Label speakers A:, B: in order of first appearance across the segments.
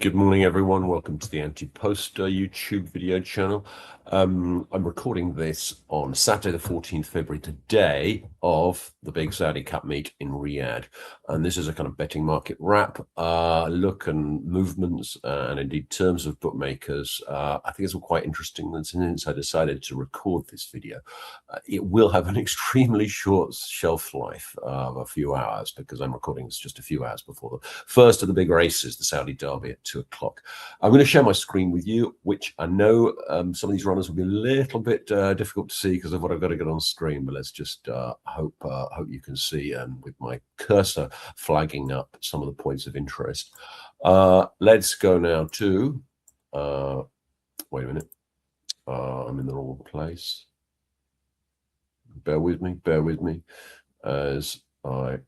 A: Good morning, everyone. Welcome to the AntePoster YouTube video channel. I'm recording this on Saturday, the 14th February, the day of the big Saudi Cup meet in Riyadh. And this is a kind of betting market wrap, look and movements, and indeed terms of bookmakers. I think it's all quite interesting. And since I decided to record this video, it will have an extremely short shelf life of a few hours, because I'm recording this just a few hours before the first of the big races, the Saudi Derby at 2 o'clock. I'm going to share my screen with you, which I know some of these runners will be a little bit difficult to see because of what I've got to get on screen, but let's just hope you can see, and with my cursor flagging up some of the points of interest. Let's go now to, wait a minute, I'm in the wrong place. Bear with me as I,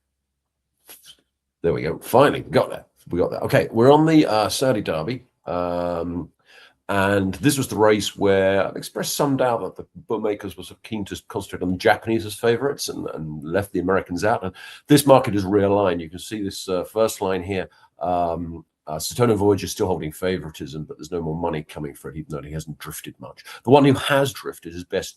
A: there we go, finally got there. We got that. Okay, we're on the Saudi Derby, and this was the race where I've expressed some doubt that the bookmakers were sort of keen to concentrate on the Japanese as favourites and left the Americans out. And this market is realigned. You can see this first line here. Satono Voyage is still holding favoritism, but there's no more money coming for it, even though he hasn't drifted much. The one who has drifted is best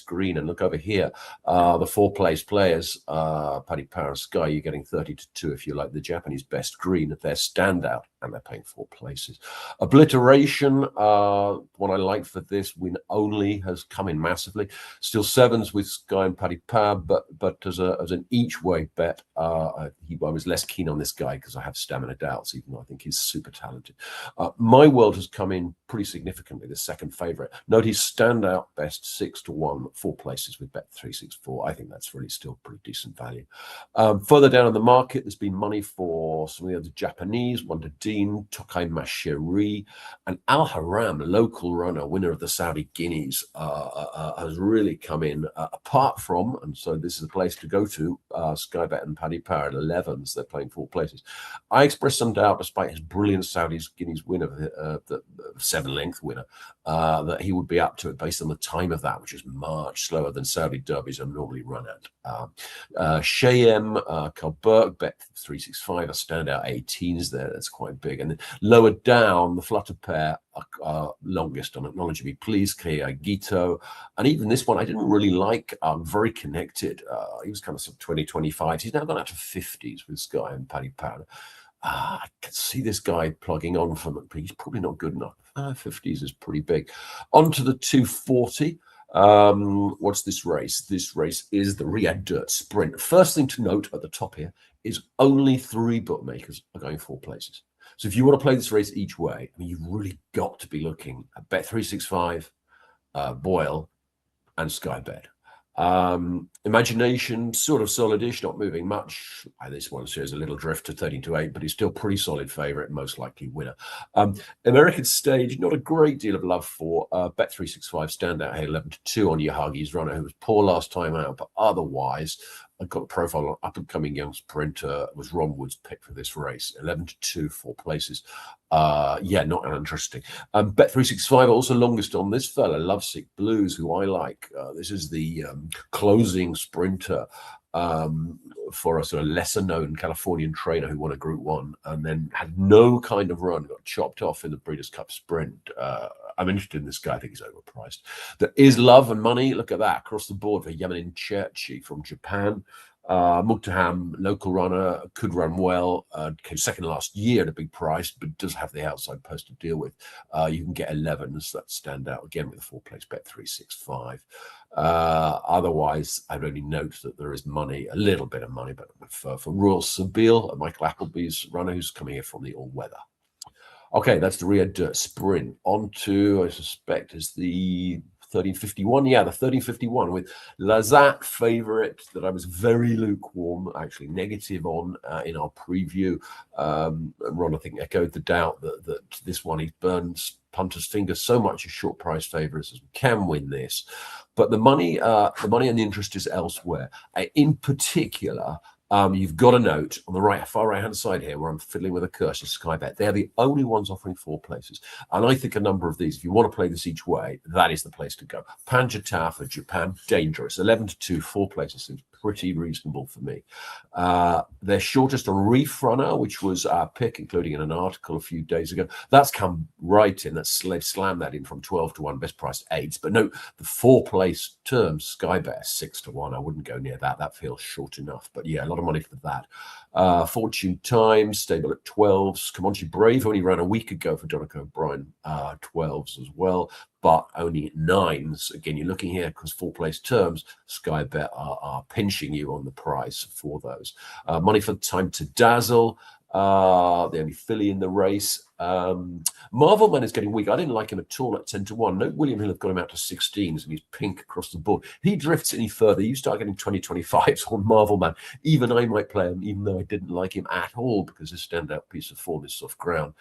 A: green. And look over here, the four-place players, Paddy Power and Sky, you're getting 30-2 if you like the Japanese best green at their standout, and they're paying 4 places. Obliteration, what I like for this, win only, has come in massively. Still sevens with Sky and Paddy Power, but as an each-way bet, I was less keen on this guy because I have stamina doubts, even though I think he's super talented. My World has come in pretty significantly, the second favourite. Note his standout best 6-1, 4 places with Bet364. I think that's really still pretty decent value. Further down in the market, there's been money for some of the other Japanese, Wonder Dean, Tokai Mashiri, and Al Haram, local runner, winner of the Saudi Guineas, has really come in, apart from, and so this is the place to go to, Skybet and Paddy Power at 11s. They're playing 4 places. I expressed some doubt, despite his brilliant Saudi Guineas winner, the 7-length winner, that he would be up to it based on the time of that, which is much slower than Saudi derbies are normally run at. Shayem, Carl Burke, Bet365, a standout 18s there. That's quite big. And then lower down, the Flutter pair are longest on Acknowledge Me Please, K.I. Gito. And even this one I didn't really like, very connected. He was kind of some 20-25s. He's now gone out to 50s with Sky and Paddy Power. I can see this guy plugging on from it, but he's probably not good enough. 50s is pretty big. On to the 240. What's this race? This race is the Riyadh Dirt Sprint. First thing to note at the top here is only 3 bookmakers are going 4 places. So if you want to play this race each way, I mean, you've really got to be looking at Bet365, Boyle, and Skybet. Imagination, sort of solidish, not moving much. This one shows a little drift to 13-8, but he's still pretty solid favourite, most likely winner. American Stage, not a great deal of love for. Bet365 standout here, 11-2 on Yahagi's runner, who was poor last time out, but otherwise, I've got a profile on up-and-coming young sprinter. Was Ron Wood's pick for this race. 11-2, 4 places. Yeah, not uninteresting. Bet365 also longest on this fella, Lovesick Blues, who I like. This is the closing sprinter for a sort of lesser-known Californian trainer who won a Group 1 and then had no kind of run, got chopped off in the Breeders' Cup Sprint. I'm interested in this guy. I think he's overpriced. There is love and money. Look at that across the board for Yamanin Cherchi from Japan. Muktaham, local runner, could run well. Came second last year at a big price, but does have the outside post to deal with. You can get 11s that stand out again with a 4-place Bet365. Otherwise, I'd only note that there is money, a little bit of money, but for Royal Sabile, Michael Appleby's runner, who's coming here from the all-weather. Okay, that's the Riyadh Dirt Sprint. On to, I suspect, is the 1351. Yeah, the 1351 with Lazat favourite that I was very lukewarm, actually negative on in our preview. Ron, I think, echoed the doubt that this one, he burns punter's fingers so much as short price favourites as we can win this. But the money and the interest is elsewhere. In particular, you've got a note on the far right-hand side here where I'm fiddling with a cursor, Skybet. They're the only ones offering 4 places. And I think a number of these, if you want to play this each way, that is the place to go. Panjata for Japan, dangerous. 11-2, 4 places seems pretty reasonable for me. Their shortest on Reef Runner, which was our pick, including in an article a few days ago, that's come right in. They've slammed that in from 12 to 1, best price 8. But no, the 4-place terms, Sky Bet 6 to 1. I wouldn't go near that. That feels short enough. But yeah, a lot of money for that. Fortune Times, stable at 12s. Comanche Brave only ran a week ago for Jonathan O'Brien, 12s as well, but only 9s. Again, you're looking here because 4-place terms, Sky Bet are pinching you on the price for those. Money for Time to Dazzle, the only filly in the race. Marvel Man is getting weak. I didn't like him at all at 10 to 1. No, William Hill have got him out to 16s and he's pink across the board. He drifts any further, you start getting 20-25s on Marvel Man. Even I might play him, even though I didn't like him at all, because his standout piece of form is soft ground.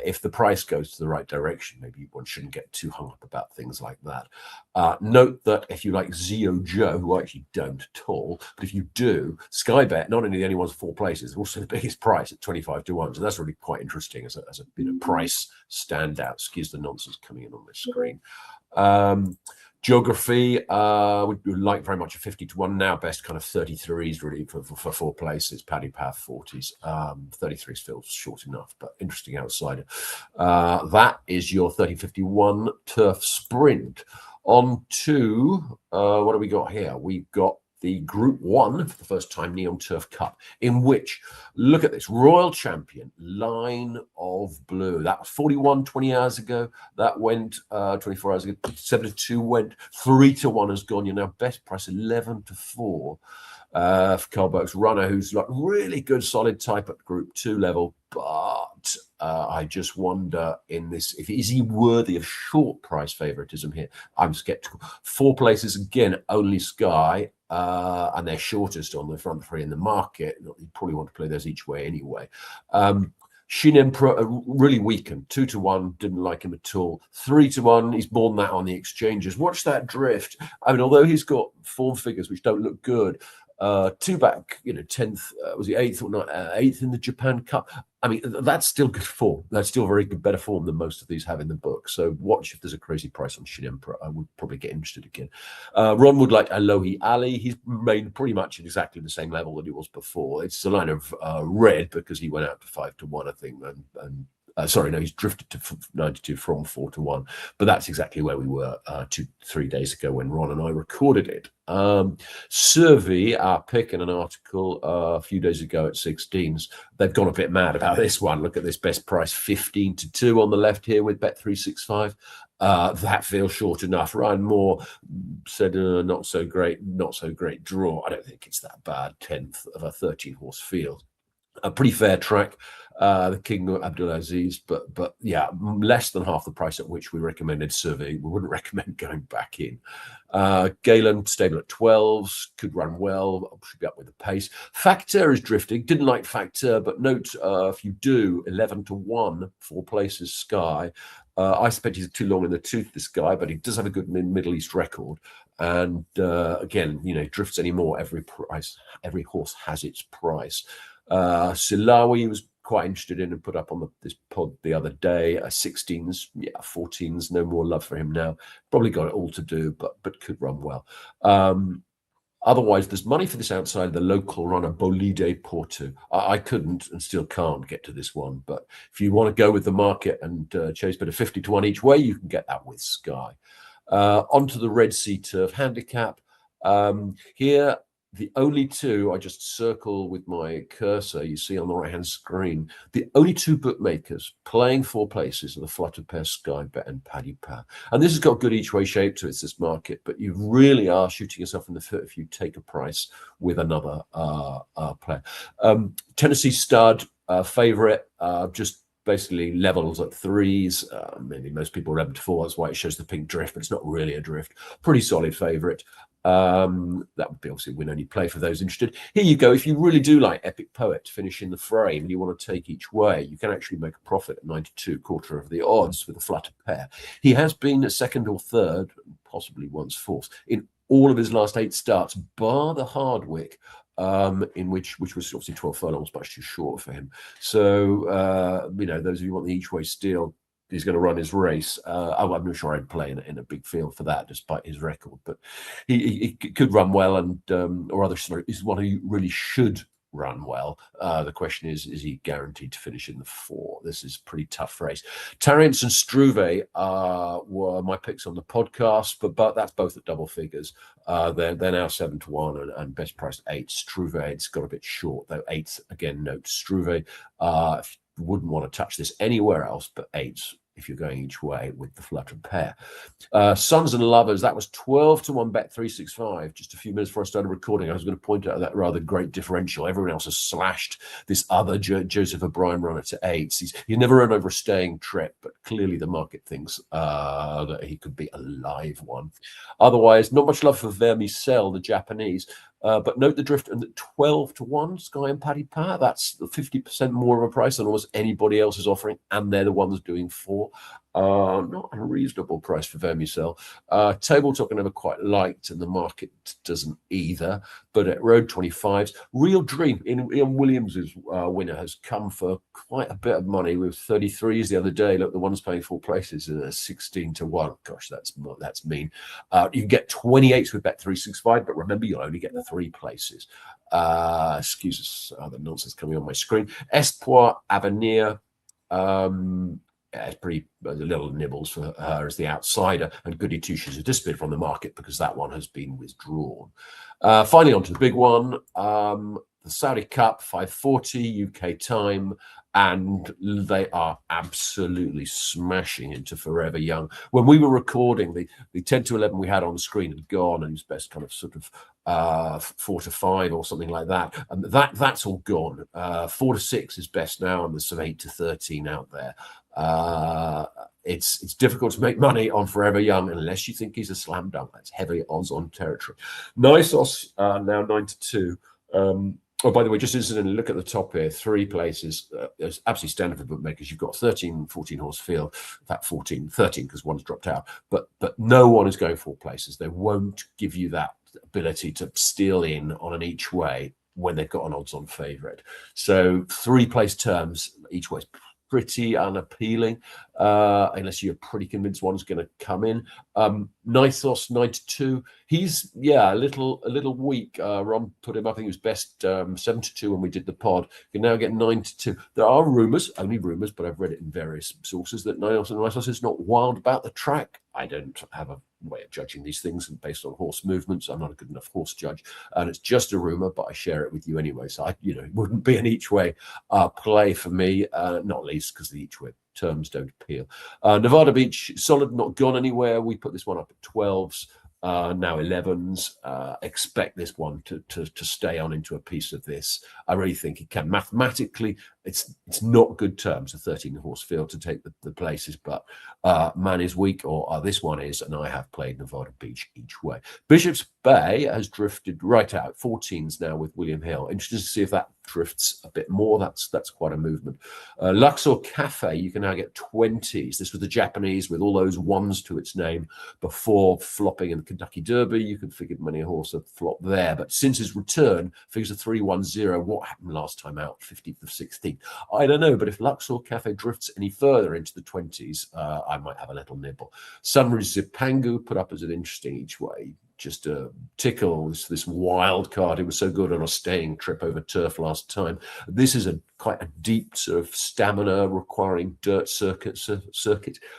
A: If the price goes to the right direction, maybe one shouldn't get too hung up about things like that. Note that if you like Zio Joe, who I actually don't at all, but if you do, Sky Bet, not only the only one's 4 places, also the biggest price at 25 to 1. So that's really quite interesting as a price standout. Excuse the nonsense coming in on this screen. Geography, would like very much a 50 to 1 now. Best kind of 33s really for 4 places. Paddy Path 40s. 33s feels short enough, but interesting outsider. That is your 30-51 Turf Sprint. On to what do we got here? We've got the Group 1 for the first time Neom Turf Cup, in which, look at this, Royal Champion, Line of Blue. That was 41 20 hours ago. That went 24 hours ago. 7 to 2 went. 3 to 1 has gone. You're now best price 11 to 4 for Carl Burke's Runner, who's like really good, solid type at Group 2 level. But I just wonder in this, is he worthy of short price favoritism here? I'm skeptical. 4 places again, only Sky. And they're shortest on the front 3 in the market. You probably want to play those each way anyway. Shin Emperor really weakened. 2 to 1, didn't like him at all. 3 to 1, he's more than that on the exchanges. Watch that drift. I mean, although he's got form figures which don't look good, 2 back, 10th, was he 8th or not? 8th in the Japan Cup. I mean, that's still good form. That's still very good, better form than most of these have in the book. So watch if there's a crazy price on Shin Emperor. I would probably get interested again. Ron would like Alohi Ali. He's remained pretty much at exactly the same level that he was before. It's a line of red because he went out to 5 to 1, I think, and sorry, no, he's drifted to 92 from 4 to 1, but that's exactly where we were 2-3 days ago when Ron and I recorded it. Survey, our pick in an article a few days ago at 16s, they've gone a bit mad about this one. Look at this best price 15 to 2 on the left here with Bet365. That feels short enough. Ryan Moore said not so great draw. I don't think it's that bad. 10th of a 13-horse field. A pretty fair track, the King Abdulaziz, but yeah, less than half the price at which we recommended Survey. We wouldn't recommend going back in. Galen, stable at 12s, could run well, should be up with the pace. Factor is drifting, didn't like Factor, but note if you do, 11 to 1, 4 places Sky. I suspect he's too long in the tooth, this guy, but he does have a good Middle East record. And again, drifts anymore, every horse has its price. Silawi was quite interested in and put up on this pod the other day. 16s, 14s, no more love for him now. Probably got it all to do, but could run well. Otherwise, there's money for this outside the local runner, Bolide Porto. I couldn't and still can't get to this one, but if you want to go with the market and chase bit of 50 to 1 each way, you can get that with Sky. Onto the Red Sea Turf Handicap. Here, the only 2 I just circle with my cursor, you see on the right-hand screen, the only 2 bookmakers playing 4 places are the Flutter Pair, Sky Bet and Paddy Power. And this has got good each-way shape to it, this market, but you really are shooting yourself in the foot if you take a price with another player. Tennessee Stud, favourite, just basically levels at 3s. Maybe most people are 11 to 4, that's why it shows the pink drift, but it's not really a drift. Pretty solid favourite. That would be obviously a win-only play for those interested. Here you go. If you really do like Epic Poet to finish in the frame and you want to take each way, you can actually make a profit at 92, quarter of the odds with a Flutter Pair. He has been a 2nd or 3rd, possibly once 4th, in all of his last 8 starts, bar the Hardwick, in which was obviously 12 furlongs, much too short for him. So, those of you who want the each-way steal, he's going to run his race. I'm not sure I'd play in a big field for that, despite his record. But he could run well, and or other is one who really should run well. The question is he guaranteed to finish in the 4? This is a pretty tough race. Tariance and Struve were my picks on the podcast, but that's both at double figures. They're now 7-1 and best priced 8. Struve, it's got a bit short though. 8 again. Note Struve. If you wouldn't want to touch this anywhere else, but 8s if you're going each way with the flutter pair. Sons and Lovers, that was 12-1 bet 365. Just a few minutes before I started recording, I was going to point out that rather great differential. Everyone else has slashed this other Joseph O'Brien runner to 8s. He's never run over a staying trip, but clearly the market thinks that he could be a live one. Otherwise, not much love for Vermicelle, the Japanese. But note the drift and 12-1 Sky and Paddy Power. That's 50% more of a price than almost anybody else is offering, and they're the ones doing 4. Not a reasonable price for Vermicelle. Table Talk I never quite liked, and the market doesn't either. But at Road 25s, Real Dream in Ian Williams's winner has come for quite a bit of money with 33s the other day. Look, the one's paying 4 places, 16-1. Gosh, that's mean. You can get 28s with Bet 365, but remember you'll only get the 3 places. Excuse us, the nonsense coming on my screen. Espoir Avenir. It's pretty little nibbles for her as the outsider, and Goody Two Shoes has disappeared from the market because that one has been withdrawn. Finally, on to the big one, the Saudi Cup, 5:40 UK time, and they are absolutely smashing into Forever Young. When we were recording, the 10-11 we had on the screen had gone, and it was best kind of sort of 4-5 or something like that, and that's all gone. 4-6 is best now, and there's some 8-13 out there. It's difficult to make money on Forever Young unless you think he's a slam dunk. That's heavy odds on territory. Nisos now 9-2. Oh, by the way, just incidentally, look at the top here. 3 places. It's absolutely standard for bookmakers. You've got 13, 14 horse field. In fact, 13 because one's dropped out. But no one is going 4 places. They won't give you that ability to steal in on an each way when they've got an odds on favourite. So 3 place terms each way is pretty unappealing, unless you're pretty convinced one's going to come in. Nithos 9-2. He's a little weak. Ron put him up. I think he was best 7-2 when we did the pod. You can now get 9-2. There are rumours, only rumours, but I've read it in various sources that Nithos is not wild about the track. I don't have a way of judging these things based on horse movements. I'm not a good enough horse judge, and it's just a rumor, but I share it with you anyway. So it wouldn't be an each way play for me, not least because the each way terms don't appeal. Nevada Beach, solid, not gone anywhere. We put this one up at 12s. Now 11s. Expect this one to stay on into a piece of this. I really think it can. Mathematically, it's not good terms, a 13 horse field to take the places, but man is weak, or this one is, and I have played Nevada Beach each way. Bishop's Bay has drifted right out, 14s now with William Hill. Interested to see if that drifts a bit more. That's quite a movement. Luxor Cafe, you can now get 20s. This was the Japanese with all those ones to its name before flopping in the Kentucky Derby. You can figure many a horse have flopped there, but since his return, figures a 3-1-0. What happened last time out? 15th of 16th. I don't know, but if Luxor Cafe drifts any further into the 20s, I might have a little nibble. Sunrise Zipangu put up as an interesting each way. Just a tickle, this wild card. It was so good on a staying trip over turf last time. This is quite a deep sort of stamina requiring dirt circuit,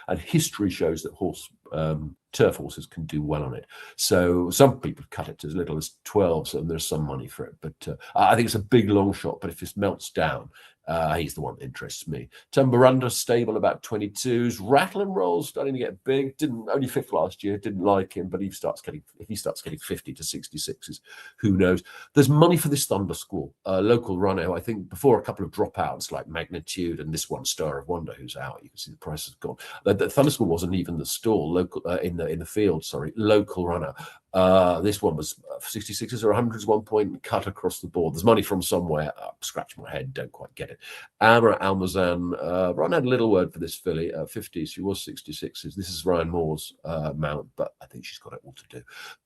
A: and history shows that turf horses can do well on it. So some people cut it to as little as 12, so there's some money for it. But I think it's a big long shot. But if this melts down, he's the one that interests me. Tumbarunda stable about 22s. Rattle and Roll starting to get big. Only 5th last year. Didn't like him, but if he starts getting 50 to 66s, who knows? There's money for this Thunder Squall, local runner. I think before a couple of dropouts like Magnitude and this one Star of Wonder who's out. You can see the price has gone. The Thunder Squall wasn't even the stall. Local in the field. Sorry, local runner. This one was 66s or 100s, 1 point cut across the board. There's money from somewhere. Scratch my head, don't quite get it. market. Anna Almazan, Ryan had a little word for this filly, 50s. She was 66s. This is Ryan Moore's mount, but I think she's got it all to do.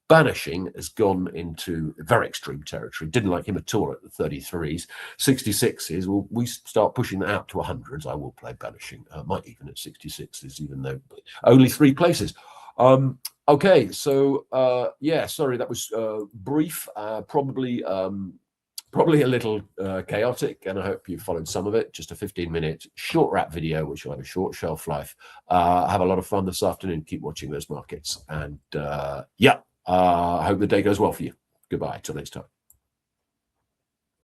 A: Banishing has gone into very extreme territory. Didn't like him at all at the 33s. 66s, well, we start pushing that out to 100s. I will play Banishing. Might even at 66s, even though only 3 places. Okay, so yeah, sorry, that was brief, probably a little chaotic, and I hope you followed some of it. Just a 15-minute short wrap video, which will have a short shelf life. Have a lot of fun this afternoon. Keep watching those markets, and yeah, I hope the day goes well for you. Goodbye, till next time.